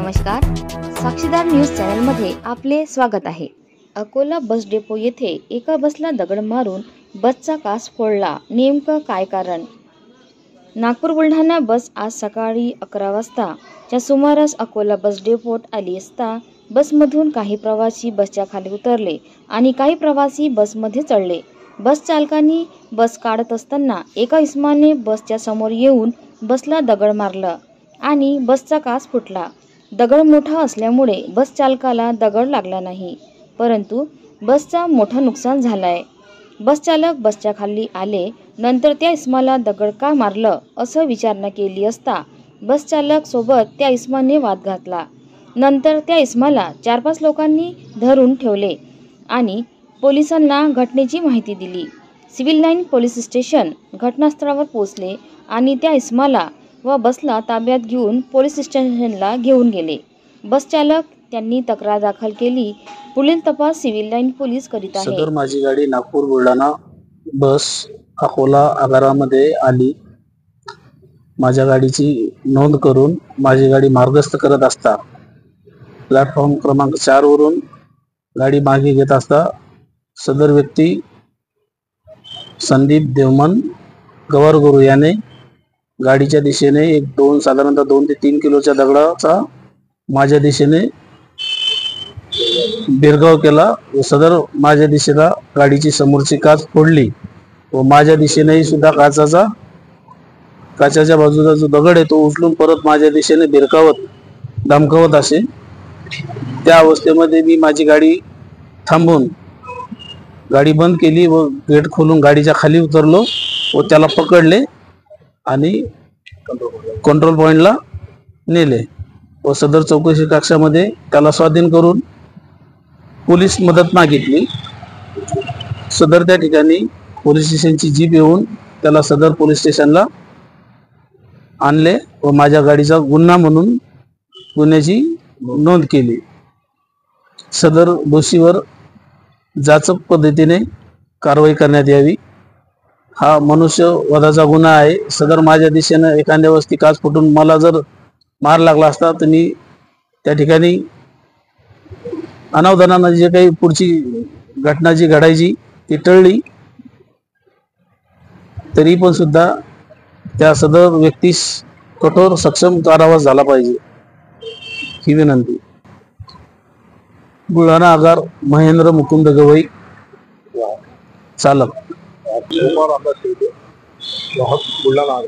नमस्कार, साक्षीदार न्यूज चॅनलमध्ये आपले स्वागत आहे। अकोला बस डेपो येथे एका बसला दगड मारून बसचा काच फोडला, नेमकं काय कारण? नागपूर बुलढाणा बस आज सकाळी 11 वाजताच्या सुमारास अकोला बस डेपोत आली असता बसमधून काही प्रवासी बसच्या खाली उतरले आणि काही प्रवासी बसमध्ये चढले। बस चालकांनी बस काढत असताना एका इसमाने बसच्या समोर येऊन बसला दगड मारला आणि बसचा काच फुटला। दगड मोठा असल्यामुळे बस चालकाला दगड लागला नाही, परंतु बसचा मोठा नुकसान झालाय। बस चालक बसच्या खाली आले, नंतर त्या इसमाला दगड का मारलं असं विचारणा केली असता बस चालक सोबत त्या इसमाने वाद घातला। नंतर त्या इसमाला 4-5 लोकांनी धरून ठेवले आणि पोलिसांना घटनेची माहिती दिली। सिव्हिल लाईन पोलीस स्टेशन घटनास्थळावर पोहोचले आणि त्या इसमाला व बसला ताब्यात घेऊन पोलीस स्टेशनला घेऊन गेले। बस चालक त्यांनी तक्रार दाखल केली। पुढील तपास सिव्हिल लाईन पोलीस करीत आहे। सदर माझी गाडी नागपूर बुलढाणा बस अकोला आगारामध्ये आली। माझ्या गाडीची नोंद करून माझी गाडी मार्गस्थ करत असता प्लॅटफॉर्म क्रमांक 4 वरून गाडी मागे घेत असता सदर व्यक्ती संदीप देवमन गवारगुरू याने गाडीच्या दिशेने साधारणतः 2 ते 3 किलोच्या दगडाचा माझ्या दिशेने भिरगाव केला व सदर माझ्या दिशेला गाडीची समोरची काच फोडली व माझ्या दिशेनेही सुद्धा काचाच्या बाजूचा जो दगड आहे तो उचलून परत माझ्या दिशेने भिरकावत धमकावत असे। त्या अवस्थेमध्ये मी माझी गाडी थांबवून गाडी बंद केली व गेट खोलून गाडीच्या खाली उतरलो व त्याला पकडले आणि कंट्रोल पॉइंटला नेले व सदर चौकशी कक्षामध्ये त्याला स्वाधीन करून पोलीस मदत मागितली। सदर त्या ठिकाणी पोलीस स्टेशनची जीप येऊन त्याला सदर पोलीस स्टेशनला आणले व माझ्या गाडीचा गुन्हा म्हणून गुन्ह्याची नोंद केली। सदर दोषीवर जाचक पद्धतीने कारवाई करण्यात यावी। हा मनुष्यवधाचा गुन्हा आहे। सदर माझ्या दिशेने एखाद्या वस्ती काच फुटून मला जर मार लागला असता तर मी त्या ठिकाणी अनावधानाने जे काही पुढची घटना जी घडायची ती टळली, तरी पण सुद्धा त्या सदर व्यक्तीस कठोर सक्षम कारावास झाला पाहिजे ही विनंती। बुलढाणा आगार महेंद्र मुकुंद गवई चालक। बुलढाणा